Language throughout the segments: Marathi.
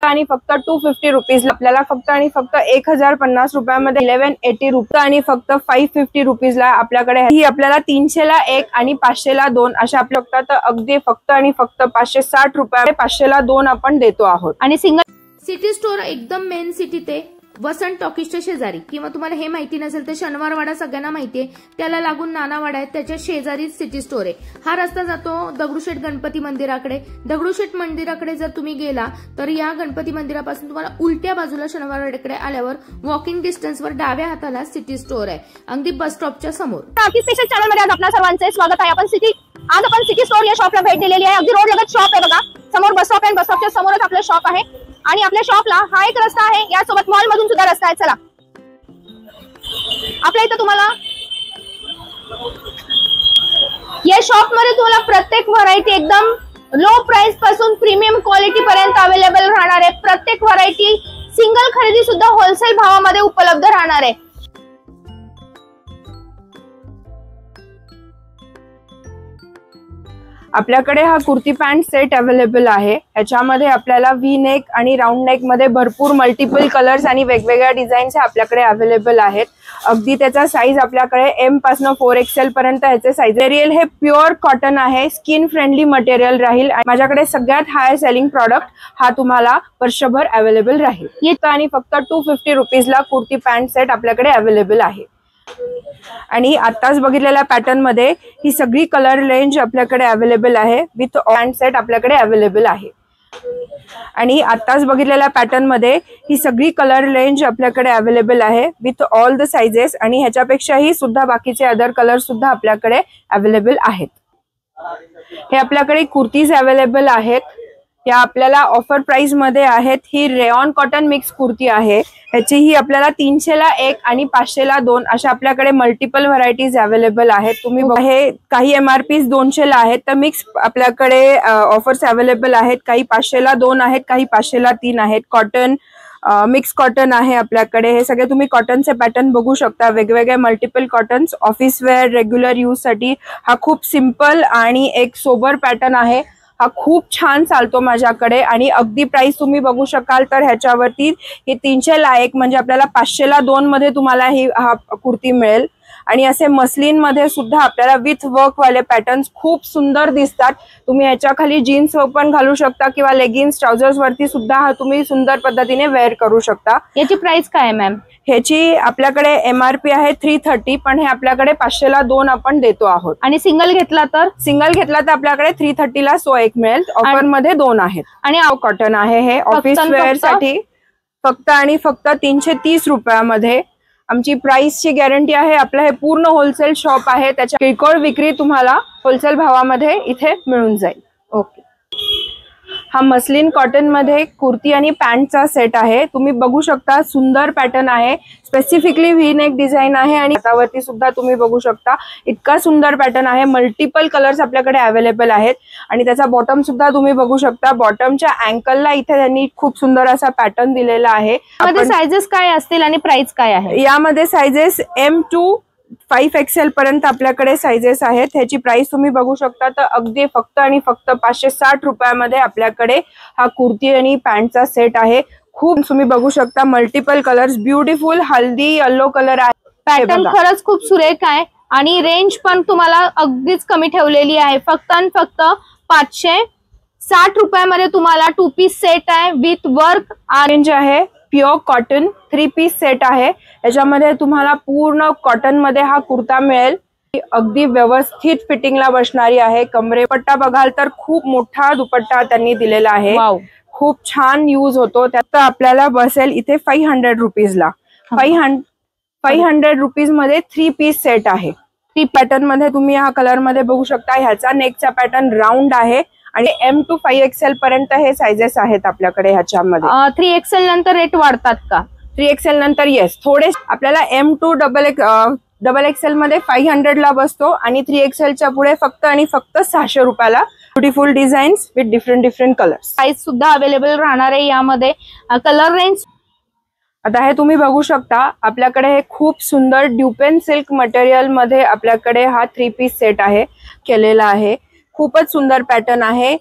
आणि फक्त 250 रुपीज आपल्याला फक्त आणि फक्त 1050 रुपयामध्ये 1180 रुपये आणि फक्त 550 रुपीजला आपल्याकडे ही आपल्याला 300 ला 1 आणि 500 ला 2 अशा आपल्या फक्त अगदी फक्त आणि फक्त 560 रुपये 500 ला 2 आपण देतो आहोत। आणि सिंगल सिटी स्टोर एकदम मेन सिटी ते वसंत टॉकीजच्या शेजारी, किंवा तुम्हाला हे माहिती नसेल तर शनिवारवाडा सगळ्यांना माहितीये, त्याला लागून नानावाडा आहे, त्याच्या शेजारी सिटी स्टोर आहे। हा रस्ता जातो दगडूशेठ गणपती मंदिराकडे। दगडूशेठ मंदिराकडे जर तुम्ही गेला तर या गणपती मंदिरापासून तुम्हाला उलट्या बाजूला शनिवारवाड्याकडे आल्यावर वॉकिंग डिस्टन्सवर डाव्या हाताला सिटी स्टोर आहे, अगदी बस स्टॉपच्या समोर। टाकी स्पेशल चॅनल मध्ये आज आपल्या सर्वांचे स्वागत आहे। आज आपण सिटी स्टोर या शॉपला भेट दिलेली आहे। अगदी रोड लगत शॉप आहे बघा, समोर बस स्टॉप आहे, बस स्टॉपच्या समोरच आपलं शॉप आहे आणि आपल्या शॉपला हा एक रस्ता आहे, यासोबत मॉल मधून सुद्धा रस्ता आहे। चला आपल्या इथं तुम्हाला या शॉप मध्ये तुम्हाला प्रत्येक व्हरायटी एकदम लो प्राइस पासून प्रीमियम क्वालिटी पर्यंत अवेलेबल राहणार आहे। प्रत्येक व्हरायटी सिंगल खरेदी सुद्धा होलसेल भावामध्ये उपलब्ध राहणार आहे। आपल्याकडे हा कुर्ती पॅन्ट सेट अवेलेबल आहे। याच्यामध्ये आपल्याला व्ही नेक आणि राऊंड नेक मध्ये भरपूर मल्टिपल कलर्स आणि वेगवेगळ्या डिझाईन्स आपल्याकडे अवेलेबल आहेत। अगदी त्याचा साईज आपल्याकडे एम पासून 4XL पर्यंत याचे साईज। मटेरियल हे प्युअर कॉटन आहे, स्किन फ्रेंडली मटेरियल राहील। माझ्याकडे सगळ्यात हाय सेलिंग प्रॉडक्ट हा तुम्हाला वर्षभर अवेलेबल राहील। येतं आणि फक्त 250 रुपीजला कुर्ती पॅन्ट सेट आपल्याकडे अवेलेबल आहे। आणि आताच बघितलेल्या पॅटर्न मध्ये ही सगळी कलर रेंज आपल्याकडे अवेलेबल आहे विथ पॅन्ट सेट आपल्याकडे अवेलेबल आहे। आणि आताच बघितलेल्या पॅटर्न मध्ये ही सगळी कलर रेंज आपल्याकडे अवेलेबल आहे विथ ऑल द साइजेस आणि ह्याच्यापेक्षाही सुद्धा बाकीचे अदर कलर सुद्धा आपल्याकडे अवेलेबल आहेत। हे आपल्याकडे कुर्तीज अवेलेबल आहेत, या आपल्याला ऑफर प्राइस मध्ये आहेत। ही रेयॉन कॉटन मिक्स कुर्ती आहे, ह्याची ही आपल्याला 300 ला 1 आणि 500 ला 2 अशा आपल्याकडे मल्टिपल व्हरायटीज अवेलेबल आहेत। तुम्ही हे काही MRP 200 ला आहेत, तर मिक्स आपल्याकडे ऑफर्स अवेलेबल आहेत। काही 500 ला 2 आहेत, काही 500 ला 3 आहेत। कॉटन मिक्स कॉटन आहे आपल्याकडे। हे सगळे तुम्ही कॉटनचे पॅटर्न बघू शकता, वेगवेगळे multiple cottons office wear regular use साठी हा खूप सिंपल आणि एक सोबर पॅटर्न आहे। हा खूप छान चालतो माझ्याकडे आणि अगदी प्राइस तुम्ही बघू शकाल तर ह्याच्यावरती हे 300 ला 1 म्हणजे आपल्याला 500 ला 2 मध्ये तुम्हाला हा कुर्ती मिळेल। आणि असे मस्लिन मध्ये सुद्धा आपल्याला विथ वर्क वाले पॅटर्न्स खूप सुंदर दिसतात। तुम्ही ह्याच्या खाली जीन्स पण घालू शकता किंवा लेगिन्स ट्राउजर्स वरती सुद्धा हा तुम्ही सुंदर पद्धतीने वेअर करू शकता। याची प्राइस काय आहे मॅम? ह्याची आपल्याकडे MRP आहे 330, पण हे आपल्याकडे 500 ला 2 आपण देतो आहोत। आणि सिंगल घेतला तर आपल्याकडे 330 ला 1 मिळेल। ऑफर मध्ये 2 आहेत। आणि कॉटन आहे, हे ऑफिस वेअर साठी फक्त आणि फक्त 330 रुपयामध्ये आमची प्राइसची गॅरंटी आहे। आपलं हे पूर्ण होलसेल शॉप आहे, त्याच्या किरकोळ विक्री तुम्हाला होलसेल भावामध्ये इथे मिळून जाईल। ओके, हा मस्लिन कॉटन मध्ये कुर्ती आणि पॅन्टचा सेट आहे। तुम्ही बघू शकता सुंदर पॅटर्न आहे, स्पेसिफिकली व्ही नेक डिझाइन आहे आणि हातावरती सुद्धा तुम्ही बघू शकता इतका सुंदर पॅटर्न आहे। मल्टिपल कलर्स आपल्याकडे अवेलेबल आहेत आणि त्याचा बॉटम सुद्धा तुम्ही बघू शकता। बॉटमच्या अँकलला इथे त्यांनी खूप सुंदर असा पॅटर्न दिलेला आहे। यामध्ये साइजेस काय असतील आणि प्राइस काय आहे? यामध्ये साइजेस M to 5XL पर्यंत आपल्याकडे साइजेस आहेत। ह्याची प्राइस तुम्ही बघू शकता तर अगदी फक्त आणि फक्त 560 रुपयामध्ये आपल्याकडे हा कुर्ती आणि पॅन्टचा सेट आहे। खूप तुम्ही बघू शकता मल्टिपल कलर्स, ब्युटिफुल हल्दी येलो कलर आहे। पॅटर्न खरंच खूप सुरेख आहे आणि रेंज पण तुम्हाला अगदीच कमी ठेवलेली आहे। फक्त आणि फक्त 560 रुपयामध्ये तुम्हाला 2 पीस सेट आहे विथ वर्क। रेंज आहे प्युअर कॉटन 3 पीस सेट आहे। याच्यामध्ये तुम्हाला पूर्ण कॉटन मध्ये हा कुर्ता मिळेल, अगदी व्यवस्थित फिटिंगला बसणारी आहे। कमरेपट्टा बघाल तर खूप मोठा दुपट्टा त्यांनी दिलेला आहे। खूप छान यूज होतो। त्यात आपल्याला बसेल इथे 500 रुपीजला। 500 रुपीज मध्ये 3 पीस सेट आहे। 3 पॅटर्न मध्ये तुम्ही हा कलर मध्ये बघू शकता। ह्याचा नेकचा पॅटर्न राऊंड आहे आणि M to 5XL पर्यंत हे साइजेस आहेत आपल्याकडे। ह्याच्यामध्ये 3XL नंतर रेट वाढतात का? 3XL नंतर येस, थोडे आपल्याला M to XXL मध्ये 500 ला बसतो आणि 3XL च्या पुढे फक्त आणि फक्त 600 रुपयाला beautiful designs with different colours. Size सुद्धा अवेलेबल राहणार आहे यामध्ये। कलर रेंज आता हे तुम्ही बघू शकता, आपल्याकडे हे खूप सुंदर ड्युपेन सिल्क मटेरियल मध्ये आपल्याकडे हा 3 पीस सेट आहे केलेला आहे। खूपच सुंदर पॅटर्न आहे।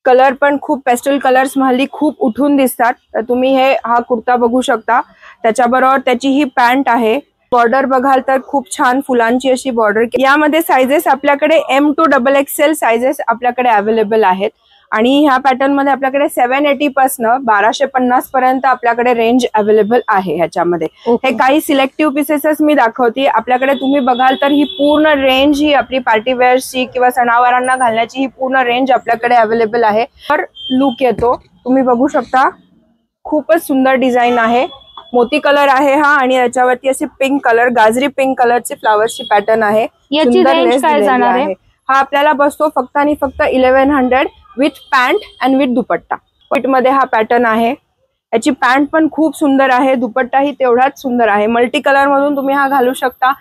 कलर पण खूप पेस्टल कलर्स हल्ली खूप उठून दिसतात, तर तुम्ही हा कुर्ता बघू शकता। त्याच्याबरोबर त्याची ही पॅन्ट आहे। बॉर्डर बघाल तर खूप छान फुलांची अशी बॉर्डर। यामध्ये साइजेस आपल्याकडे M to XXL साइजेस आपल्याकडे अवेलेबल आहेत आणि ह्या पॅटर्न मध्ये आपल्याकडे 780 पासून 1250 पर्यंत आपल्याकडे रेंज अवेलेबल आहे ह्याच्यामध्ये। हे काही सिलेक्टिव्ह पीसेसच मी दाखवते। आपल्याकडे तुम्ही बघाल तर ही पूर्ण रेंज ही आपली पार्टी वेअर्सची किंवा सणावारांना घालण्याची ही पूर्ण रेंज आपल्याकडे अवेलेबल आहे। तर लुक येतो तुम्ही बघू शकता, खूपच सुंदर डिझाइन आहे। मोती कलर आहे हा आणि याच्यावरती असे पिंक कलर, गाजरी पिंक कलरचे फ्लावर्सची पॅटर्न आहे। याची रेंज काय जाणार आहे? हा आपल्याला बसतो फक्त आणि फक्त 1100 with pant and with dupatta. White मध्ये हा पॅटर्न आहे। याची पॅन्ट पण खूप सुंदर आहे, दुपट्टाही तेवढाच सुंदर आहे। मल्टी कलर मधून तुम्ही हा घालू शकता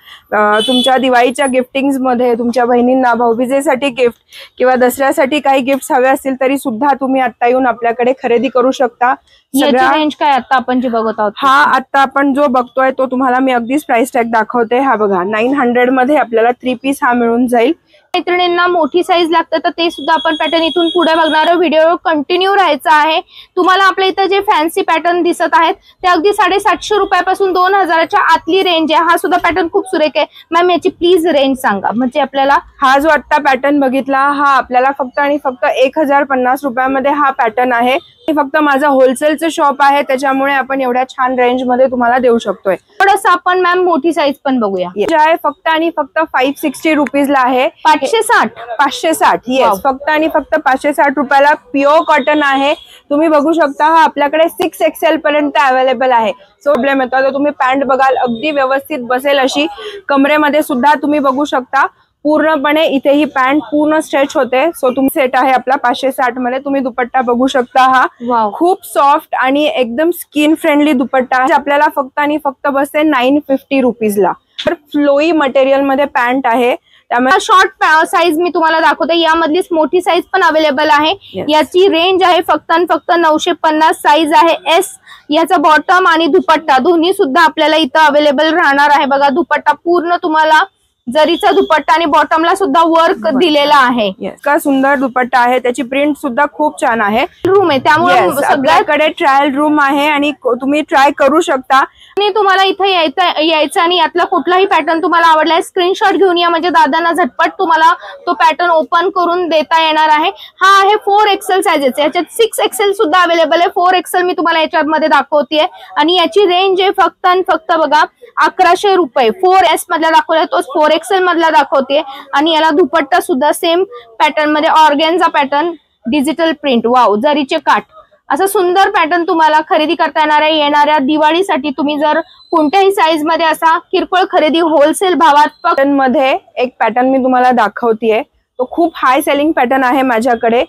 तुमच्या दिवाळीच्या गिफ्टिंग्स मध्ये, तुमच्या बहिणींना भाऊबीजेसाठी गिफ्ट किंवा दसऱ्यासाठी काही गिफ्ट्स हवे असतील तरी सुद्धा तुम्ही आता येऊन आपल्याकडे खरेदी करू शकता। याची रेंज काय आता आपण जे बघत आहोत? हा आता आपण जो बघतोय तो तुम्हाला मी अगदीच प्राइस टॅग दाखवते। हा बघा 900 मध्ये आपल्याला 3 पीस हा मिळून जाईल। मैत्रिणींना मोठी साईज लागते तर ते सुद्धा आपण पॅटर्न इथून पुढे बघणार आहोत। व्हिडिओ कंटिन्यू राहायचा आहे। तुम्हाला आपल्या इथं जे फॅन्सी पॅटर्न दिसत आहेत ते अगदी 750 रुपयापासून 2000च्या आतली रेंज आहे। हा सुद्धा पॅटर्न खूप सुरेख आहे। मॅम याची प्लीज रेंज सांगा, म्हणजे आपल्याला हा जो आता पॅटर्न बघितला हा आपल्याला फक्त आणि फक्त 1050 रुपयामध्ये हा पॅटर्न आहे। फक्त माझा होलसेलचं शॉप आहे त्याच्यामुळे आपण एवढ्या छान रेंज मध्ये तुम्हाला देऊ शकतोय। थोडंसं आपण मॅम मोठी साईज पण बघूया। जे आहे फक्त आणि फक्त 560 रुपीजला आहे। 560 येस, फक्त आणि फक्त 560 रुपयाला प्युअर कॉटन आहे। तुम्ही बघू शकता हा आपल्याकडे 6XL पर्यंत अवेलेबल आहे। सो प्रॉब्लेम येतो तर तुम्ही पॅन्ट बघाल अगदी व्यवस्थित बसेल अशी, कमरेमध्ये सुद्धा तुम्ही बघू शकता पूर्णपणे इथे ही पॅन्ट पूर्ण स्ट्रेच होते। सो तुम्ही सेट आहे आपला 560 मध्ये। तुम्ही दुपट्टा बघू शकता, हा खूप सॉफ्ट आणि एकदम स्किन फ्रेंडली दुपट्टा आहे। आपल्याला फक्त आणि फक्त बसते 950 रुपीजला। तर फ्लोई मटेरियल मध्ये पॅन्ट आहे, त्यामुळे शॉर्ट साईज मी तुम्हाला दाखवते। यामधलीच मोठी साईज पण अवेलेबल आहे। याची रेंज आहे फक्त आणि फक्त 950, साईज आहे S। याचा बॉटम आणि दुपट्टा दोन्ही सुद्धा आपल्याला इथं अवेलेबल राहणार आहे। बघा दुपट्टा पूर्ण तुम्हाला जरीचा दुपट्टा आणि बॉटमला सुद्धा वर्क दिलेला आहे। इतका सुंदर दुपट्टा आहे, त्याची प्रिंट सुद्धा खूप छान आहे। रूम आहे त्यामुळे सगळ्याकडे ट्रायल रूम आहे आणि तुम्ही ट्राय करू शकता। आणि तुम्हाला इथे यायचं आणि यातला कुठलाही पॅटर्न तुम्हाला आवडलाय स्क्रीनशॉट घेऊन या, म्हणजे दादांना झटपट तुम्हाला तो पॅटर्न ओपन करून देता येणार आहे। हा आहे 4XL साइजेस, याच्यात 6XL सुद्धा अवेलेबल आहे। 4XL मी तुम्हाला याच्यामध्ये दाखवतेय आणि याची रेंज आहे फक्त आणि फक्त बघा 1100 रुपये। 4S मधला दाखवलाय तोच 4XL मधला दाखवते आणि याला दुपट्टा सुद्धा सेम पॅटर्न मध्ये organza pattern, digital print, wow जरीचे काठ, असं सुंदर पॅटर्न तुम्हाला खरेदी करता येणार आहे। येणाऱ्या दिवाळीसाठी तुम्ही जर कोणत्याही साईज मध्ये असा किरकोळ खरेदी होलसेल भावात पॅटर्न मध्ये एक पॅटर्न मी तुम्हाला दाखवतेय, तो खूप हाय सेलिंग पॅटर्न आहे माझ्याकडे।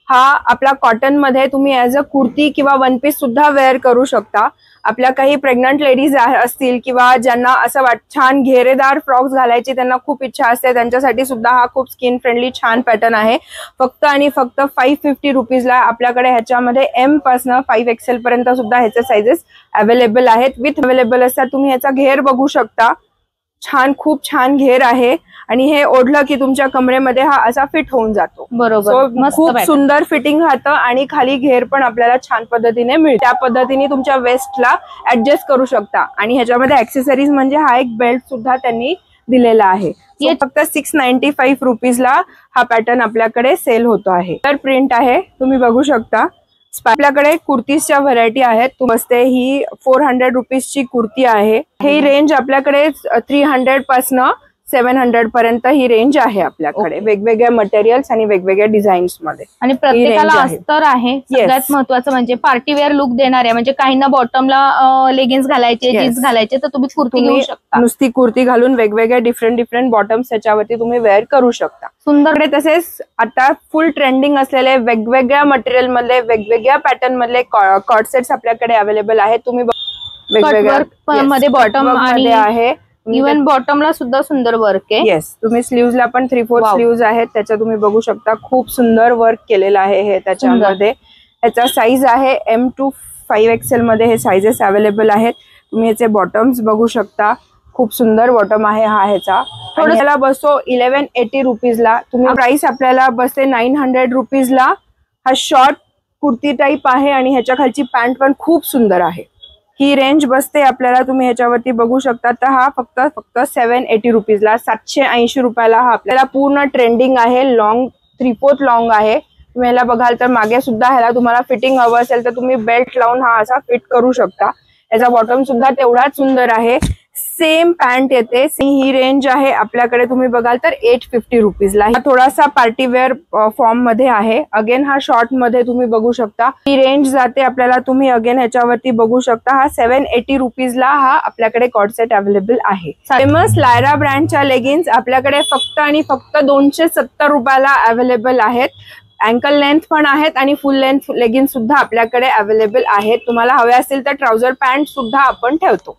हा आपला कॉटन मध्ये तुम्ही ऍज अ कुर्ती किंवा वन पीस सुद्धा वेअर करू शकता। आपल्या काही प्रेग्नंट लेडीज असतील किंवा ज्यांना असं छान घेरेदार फ्रॉक्स घालायची त्यांना खूप इच्छा असते, त्यांच्यासाठी सुद्धा हा खूप स्किन फ्रेंडली छान पॅटर्न आहे। फक्त आणि फक्त 550 रुपीजला आपल्याकडे ह्याच्यामध्ये M पासून 5XL पर्यंत सुद्धा ह्याचे साइजेस अवेलेबल आहेत, विथ अवेलेबल असतात। तुम्ही ह्याचा घेर बघू शकता, छान खूप छान घेर आहे आणि हे ओढलं की तुमच्या कमरेमध्ये हा असा फिट होऊन जातो। बरोबर, खूप सुंदर फिटिंग राहतं आणि खाली घेर पण आपल्याला छान पद्धतीने मिळते। त्या पद्धतीने तुमच्या वेस्टला ऍडजस्ट करू शकता आणि ह्याच्यामध्ये ऍक्सेसरीज म्हणजे हा एक बेल्ट सुद्धा त्यांनी दिलेला आहे। फक्त 695 रुपीजला हा पॅटर्न आपल्याकडे सेल होतो आहे। तर प्रिंट आहे तुम्ही बघू शकता। आपल्याकडे कुर्तीजच्या व्हरायटी आहेत। बसते ही 400 रुपीजची कुर्ती आहे। ही रेंज आपल्याकडे 300 पासून 700 पर्यंत ही रेंज आहे आपल्याकडे, वेगवेगळ्या मटेरियल्स आणि वेगवेगळ्या डिझाईन्स मध्ये। आणि प्रत्येकाला अस्तर आहे। सगळ्यात महत्त्वाचं म्हणजे पार्टी वेअर लुक देणार आहे, म्हणजे काहींना बॉटमला लेगिन्स घालायचे, जीन्स घालायचे तर तुम्ही कुर्ती घेऊ शकता। नुसती कुर्ती घालून वेगवेगळ्या डिफरंट बॉटम्स त्याच्यावरती तुम्ही वेअर करू शकता। सुंदर। तसेच आता फुल ट्रेंडिंग असलेले वेगवेगळ्या मटेरियल मधले वेगवेगळ्या पॅटर्न मधले कॉर्ड सेट्स आपल्याकडे अवेलेबल आहेत। तुम्ही वेगवेगळ्या मध्ये बॉटम आणि आहे, इव्हन बॉटमला सुद्धा सुंदर वर्क आहे। येस, तुम्ही स्लीव्हजला पण 3/4 स्लीव्ज आहेत, त्याच्या तुम्ही बघू शकता खूप सुंदर वर्क केलेलं आहे हे त्याच्यामध्ये। याचा साईज आहे M to 5XL मध्ये हे साइजेस अवेलेबल आहेत। तुम्ही याचे बॉटम्स बघू शकता, खूप सुंदर बॉटम आहे हा ह्याचा। थोड्याला बसतो 1180 रुपीजला। तुम्ही प्राइस आपल्याला बसते 900 रुपीजला। हा शॉर्ट कुर्ती टाईप आहे आणि ह्याच्या खालची पॅन्ट पण खूप सुंदर आहे. ही रेंज बसते आपल्याला, तुम्ही ह्याच्यावरती बघू शकता. तर हा फक्त 780 रुपीजला, 780 रुपयाला हा आपल्याला पूर्ण ट्रेंडिंग आहे. लॉंग 3/4 लॉंग आहे. तुम्ही ह्याला बघाल तर मागे सुद्धा ह्याला तुम्हाला फिटिंग हवं असेल तर तुम्ही बेल्ट लावून हा असा फिट करू शकता. याचा बॉटम सुद्धा तेवढाच सुंदर आहे. सेम पॅन्ट येते. ही रेंज आहे आपल्याकडे तुम्ही बघाल तर 850 रुपीजला. हा थोडासा पार्टीवेअर फॉर्म मध्ये आहे. अगेन हा शॉर्ट मध्ये तुम्ही बघू शकता. ही रेंज जाते आपल्याला, तुम्ही अगेन ह्याच्यावरती बघू शकता. हा 780 रुपीजला हा आपल्याकडे कॉर्ड सेट अवेलेबल आहे. फेमस लायरा ब्रँडच्या लेगिन्स आपल्याकडे फक्त आणि फक्त 270 रुपयाला अवेलेबल आहेत. अँकल लेंथ पण आहेत आणि फुल लेंथ लेगिन्स सुद्धा आपल्याकडे अवेलेबल आहेत. तुम्हाला हवे असतील तर ट्राउझर पॅन्ट सुद्धा आपण ठेवतो.